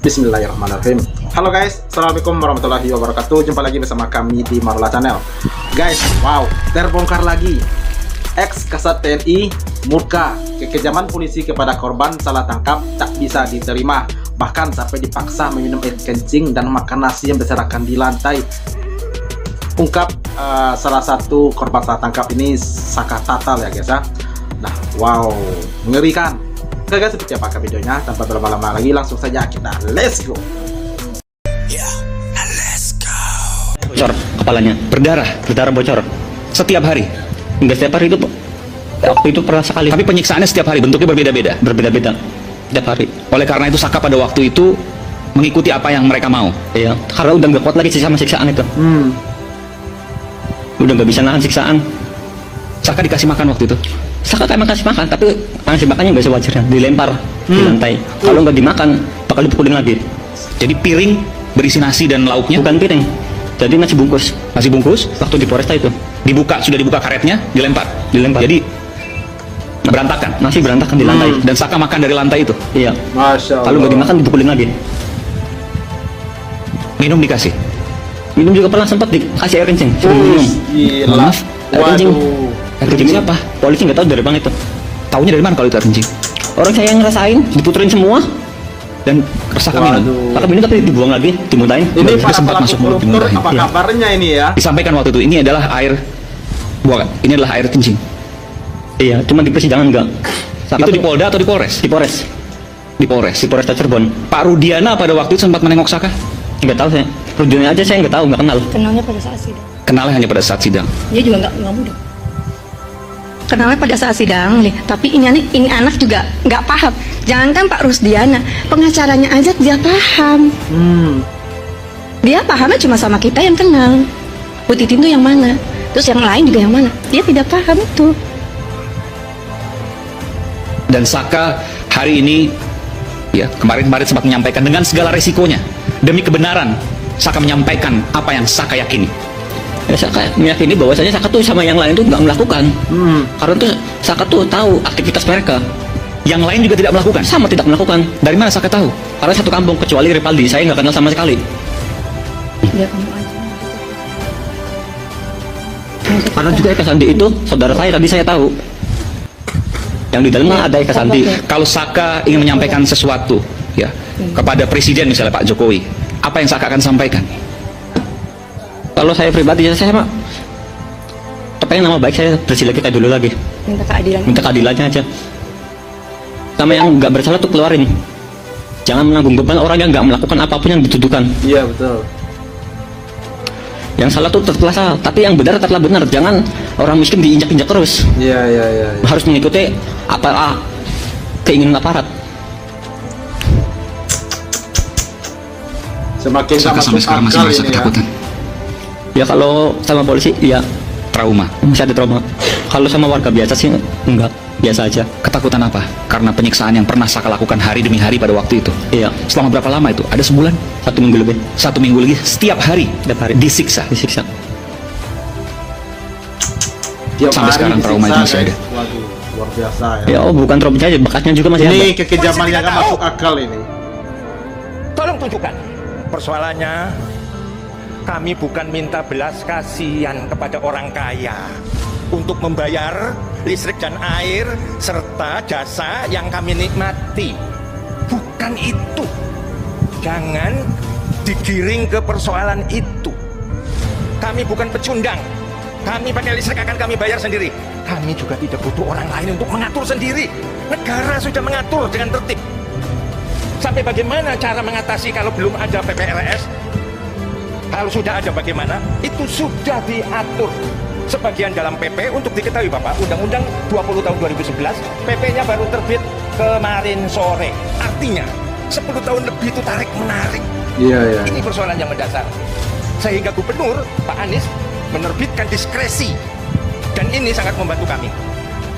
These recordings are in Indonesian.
Bismillahirrahmanirrahim. Halo guys, assalamualaikum warahmatullahi wabarakatuh. Jumpa lagi bersama kami di Marula Channel. Guys, wow, terbongkar lagi. Ex Kasat TNI murka kekejaman polisi kepada korban salah tangkap tak bisa diterima. Bahkan sampai dipaksa meminum air kencing dan makan nasi yang berserakan di lantai. Ungkap salah satu korban salah tangkap ini Saka Tatal ya guys ya. Nah, wow, mengerikan. Oke guys, seperti apakah videonya? Tanpa berlama-lama lagi, langsung saja kita let's go. Bocor kepalanya, berdarah bocor setiap hari. Enggak setiap hari itu, waktu itu pernah sekali. Tapi penyiksaannya setiap hari, bentuknya berbeda-beda setiap hari. Oleh karena itu Saka pada waktu itu mengikuti apa yang mereka mau. Iya, karena udah nggak kuat lagi sama siksaan itu. Udah nggak bisa nahan siksaan. Saka dikasih makan waktu itu. Saka emang kasih makan, tapi ngasih makannya nggak sewajarnya, dilempar di lantai. Kalau nggak dimakan, bakal dipukulin lagi. Jadi piring berisi nasi dan lauknya, bukan piring. Jadi nasi bungkus. Waktu di Polresta itu sudah dibuka karetnya, dilempar. Jadi berantakan, nasi berantakan di lantai. Dan Saka makan dari lantai itu. Iya. Masya Allah. Kalau nggak dimakan, dipukulin lagi. Minum dikasih. Minum juga pernah sempat dikasih air kencing. Minum. Maaf, air kencing. Air kencing apa? Polisi nggak tahu dari mana itu. Taunya dari mana kalau itu air kencing? Orang saya yang ngerasain, diputerin semua dan Saka minum. Saka minum tapi dibuang lagi, dimuntahin. Ini para sempat pelaku masuk mulut, koruptor, dimuntahin. apa Iya. kabarnya ini ya? Disampaikan waktu itu, ini adalah air buang. Ini adalah air kencing. Iya, cuma di persidangan enggak. Saka itu di Polda atau di Polres? Di Polres. Di Polres Cirebon. Pak Rudiana pada waktu itu sempat menengok Saka? Enggak tahu saya. Rudiana aja saya enggak tahu, enggak kenal. Kenalnya pada saat sidang. Kenalnya hanya pada saat sidang. Dia juga nggak muda. Kenalnya pada saat sidang nih, tapi ini anak juga nggak paham. Jangankan Pak Rusdiana, pengacaranya aja dia paham. Dia pahamnya cuma sama kita yang kenal. Bu Titin tuh yang mana? Terus yang lain juga yang mana? Dia tidak paham itu. Dan Saka hari ini, ya kemarin sempat menyampaikan dengan segala resikonya, demi kebenaran, Saka menyampaikan apa yang Saka yakini. Ya, Saka meyakini bahwasanya Saka tuh sama yang lain tuh nggak melakukan. Karena tuh Saka tuh tahu aktivitas mereka. Yang lain juga tidak melakukan, sama tidak melakukan. Dari mana Saka tahu? Karena satu kampung, kecuali Ripaldi, saya nggak kenal sama sekali. Dia kamu aja. Karena juga Eka Sandi itu saudara saya, tadi saya tahu. Yang di dalamnya ada Eka Sandi. Kalau Saka ingin menyampaikan sesuatu, ya kepada Presiden misalnya Pak Jokowi, apa yang Saka akan sampaikan? Kalau saya pribadi, saya mah pengen nama baik saya bersih lagi kayak dulu lagi. Minta keadilannya aja. Sama yang nggak bersalah tuh keluarin. Jangan menanggung beban orang yang nggak melakukan apapun yang dituduhkan. Iya betul. Yang salah tuh tetaplah salah, tapi yang benar tetaplah benar. Jangan orang miskin diinjak-injak terus. Iya. Harus mengikuti apa keinginan aparat. Semakin Saka masuk sampai sekarang masih akal merasa ini ya. ketakutan. Ya kalau sama polisi ya trauma, masih ada trauma. Kalau sama warga biasa sih enggak, biasa aja. Ketakutan apa? Karena penyiksaan yang pernah Saka lakukan hari demi hari pada waktu itu. Iya. Selama berapa lama itu? Ada sebulan? 1 minggu lebih. 1 minggu lagi setiap hari disiksa. Tiap Sampai hari sekarang disiksa, trauma itu masih guys. ada. Waduh, luar biasa ya. Ya bukan traumanya aja, bekasnya juga masih ada. Ini kekejamannya kan masuk akal ini. Tolong tunjukkan. Persoalannya, kami bukan minta belas kasihan kepada orang kaya untuk membayar listrik dan air serta jasa yang kami nikmati. Bukan itu. Jangan digiring ke persoalan itu. Kami bukan pecundang. Kami pakai listrik akan kami bayar sendiri. Kami juga tidak butuh orang lain untuk mengatur sendiri. Negara sudah mengatur dengan tertib. Sampai bagaimana cara mengatasi kalau belum ada PPLS? Kalau sudah ada bagaimana? Itu sudah diatur. Sebagian dalam PP untuk diketahui Bapak, Undang-Undang 20 tahun 2011, PP-nya baru terbit kemarin sore. Artinya 10 tahun lebih itu tarik menarik. Iya. Ini persoalan yang mendasar. Sehingga Gubernur Pak Anies menerbitkan diskresi. Dan ini sangat membantu kami.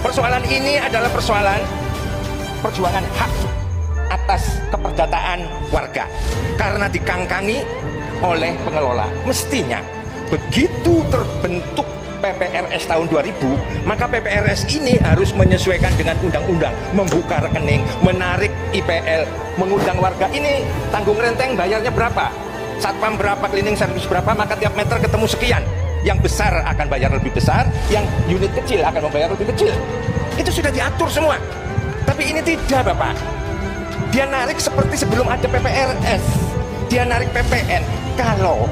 Persoalan ini adalah persoalan perjuangan hak atas keperdataan warga. Karena dikangkangi oleh pengelola. Mestinya begitu terbentuk PPRS tahun 2000, maka PPRS ini harus menyesuaikan dengan undang-undang, membuka rekening, menarik IPL, mengundang warga. Ini tanggung renteng bayarnya berapa, satpam berapa, cleaning service berapa, maka tiap meter ketemu sekian. Yang besar akan bayar lebih besar, yang unit kecil akan membayar lebih kecil. Itu sudah diatur semua. Tapi ini tidak, Bapak. Dia narik seperti sebelum ada PPRS. Dia narik PPN. Kalau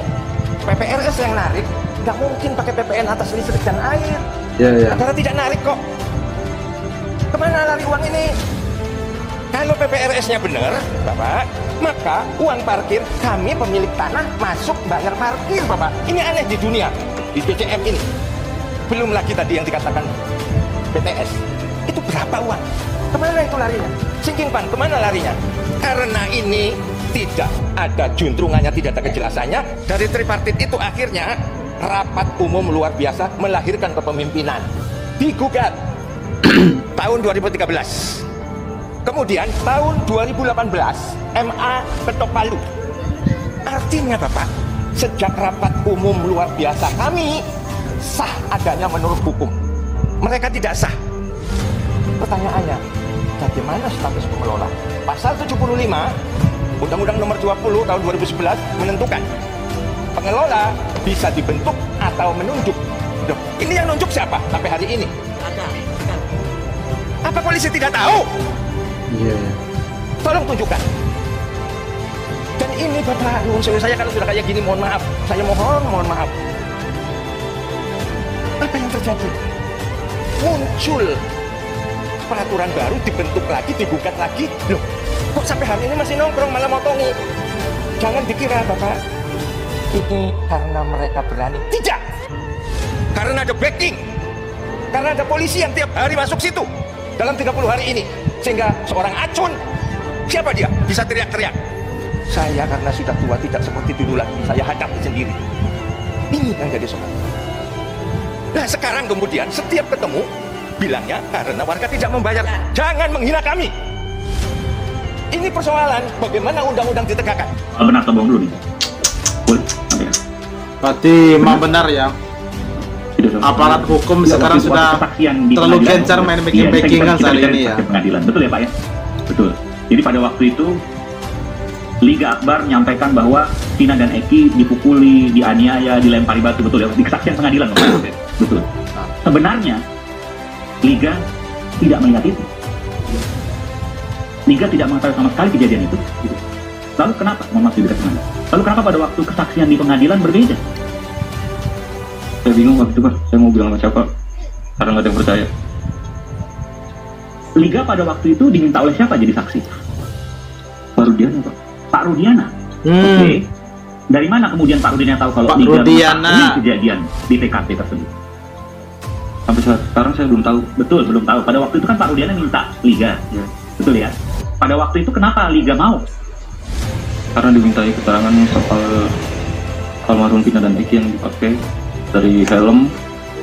PPRS yang narik, nggak mungkin pakai PPN atas listrik dan air. Karena tidak narik kok. Kemana lari uang ini? Kalau PPRS-nya benar, Bapak, maka uang parkir kami pemilik tanah masuk bayar parkir, Bapak. Ini aneh di dunia, di BCM ini. Belum lagi tadi yang dikatakan BTS. Itu berapa uang? Kemana itu larinya? Sinking Fund, kemana larinya? Karena ini tidak ada juntrungannya, tidak ada kejelasannya. Dari tripartit itu akhirnya rapat umum luar biasa melahirkan kepemimpinan. Digugat tahun 2013. Kemudian tahun 2018 MA ketok palu. Artinya Bapak, sejak rapat umum luar biasa kami sah adanya menurut hukum. Mereka tidak sah. Pertanyaannya, bagaimana status pengelola? Pasal 75 Undang-Undang Nomor 20 tahun 2011 menentukan pengelola bisa dibentuk atau menunjuk. Ini yang nunjuk siapa sampai hari ini? Apa polisi tidak tahu? Iya. Tolong tunjukkan. Dan ini Bapak, saya kalau sudah kayak gini, mohon maaf. Saya mohon maaf. Apa yang terjadi? Muncul peraturan baru, dibentuk lagi, digugat lagi. Loh, kok sampai hari ini masih nongkrong malah motongi? Jangan dikira Bapak, ini karena mereka berani. Tidak. Karena ada backing. Karena ada polisi yang tiap hari masuk situ dalam 30 hari ini. Sehingga seorang acun, siapa dia? Bisa teriak-teriak. Saya karena sudah tua tidak seperti dulu lagi. Saya hadapi sendiri. Ini yang jadi soal. Nah sekarang kemudian setiap ketemu bilangnya karena warga tidak membayar. Jangan menghina kami. Ini persoalan bagaimana undang-undang ditegakkan. Benar atau bohong dulu nih? Boleh? Nanti ya. Berarti memang benar ya. Aparat hukum sekarang sudah terlalu gencar main backing-backingan saat ini ya. Pengadilan. Betul ya Pak ya? Betul. Jadi pada waktu itu Liga Akbar menyampaikan bahwa Tina dan Eki dipukuli, dianiaya, dilempari batu, betul ya? Di kesaksian pengadilan. Betul. Sebenarnya Liga tidak melihat itu. Liga tidak mengetahui sama sekali kejadian itu. Lalu kenapa? Lalu kenapa pada waktu kesaksian di pengadilan berbeda? Saya bingung waktu itu Pak, saya mau bilang sama siapa karena nggak ada yang percaya. Liga pada waktu itu diminta oleh siapa jadi saksi? Pak Rudiana Pak. Pak Rudiana. Oke. Dari mana kemudian Pak Rudiana tahu kalau Pak Liga Rudiana kejadian di TKP tersebut? Sampai sekarang saya belum tahu. Betul, belum tahu. Pada waktu itu kan Pak Rudiana minta Liga. Ya. Betul ya. Pada waktu itu kenapa Liga mau? Karena dimintai keterangan soal almarhum Tina dan Eki yang dipakai dari helm,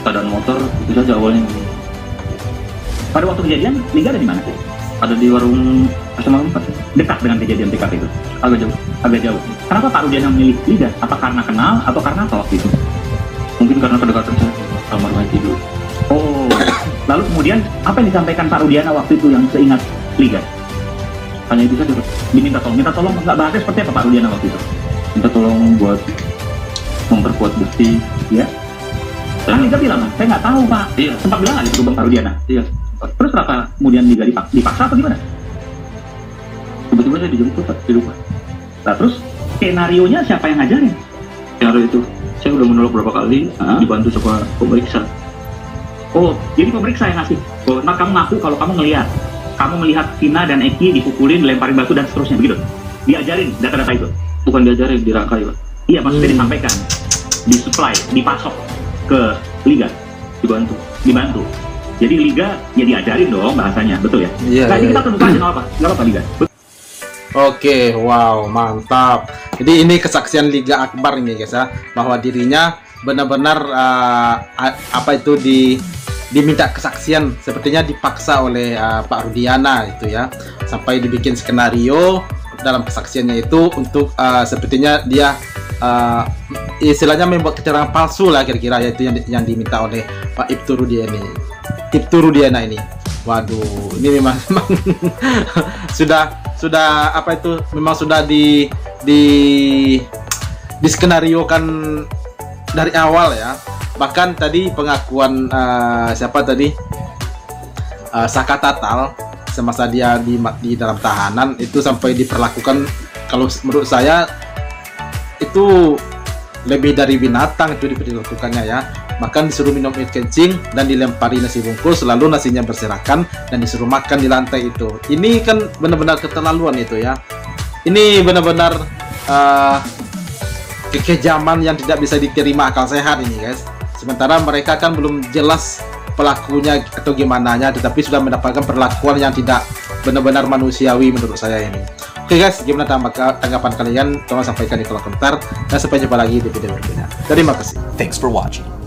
keadaan motor, itu saja awalnya. Pada waktu kejadian, Liga ada di mana? Ada di warung SMA 4. Dekat dengan kejadian TKP itu? Agak jauh. Kenapa Pak Rudiana memilih Liga? Apa karena kenal atau karena apa waktu itu? Mungkin karena kedekatan saya almarhum Eki dulu. Oh, lalu kemudian apa yang disampaikan Pak Rudiana waktu itu yang seingat Liga? Hanya itu saja, diminta tolong. Minta tolong nggak bahasnya seperti apa Pak Rudiana waktu itu? Minta tolong buat memperkuat bukti, ya. Kan Liga bilang, saya nggak tahu Pak. Iya. Sempat bilang nggak itu Bang Pak Rudiana? Iya. Terus kenapa kemudian Liga dipaksa atau gimana? Tiba-tiba saya dijemput Pak, di rumah. Nah terus skenario-nya siapa yang ngajarin? Skenario itu, saya udah menolak berapa kali, dibantu sama pemeriksa. Oh, jadi pemeriksa yang ngasih. Oh, nah kamu ngaku kalau kamu melihat Tina dan Eki dipukulin, dilemparin batu dan seterusnya begitu. Diajarin data-data itu? Bukan diajarin, dirangkai Pak. Iya, maksudnya disampaikan, disupply, dipasok ke Liga, dibantu. Jadi Liga ya diajarin dong bahasanya, betul ya? Iya. Nah, ini kita terbuka aja nggak apa Liga. Oke, wow, mantap. Jadi ini kesaksian Liga Akbar ini guys ya, bahwa dirinya benar-benar diminta kesaksian, sepertinya dipaksa oleh Pak Rudiana itu ya, sampai dibikin skenario dalam kesaksiannya itu untuk sepertinya dia istilahnya membuat keterangan palsu lah kira-kira, yaitu yang diminta oleh Pak Ibtu Rudiana ini. Waduh, ini memang sudah apa itu, memang sudah diskenariokan dari awal ya. Bahkan tadi pengakuan siapa tadi, Saka Tatal semasa dia di dalam tahanan itu sampai diperlakukan, kalau menurut saya itu lebih dari binatang itu diperlakukannya ya. Bahkan disuruh minum air kencing dan dilempari nasi bungkus, lalu nasinya berserakan dan disuruh makan di lantai itu. Ini kan benar-benar keterlaluan itu ya. Ini benar-benar kekejaman yang tidak bisa diterima akal sehat ini guys. Sementara mereka kan belum jelas pelakunya atau gimana nya, tetapi sudah mendapatkan perlakuan yang tidak benar-benar manusiawi menurut saya ini. Oke guys, gimana tanggapan kalian? Tolong sampaikan di kolom komentar, dan sampai jumpa lagi di video berikutnya. Terima kasih. Thanks for watching.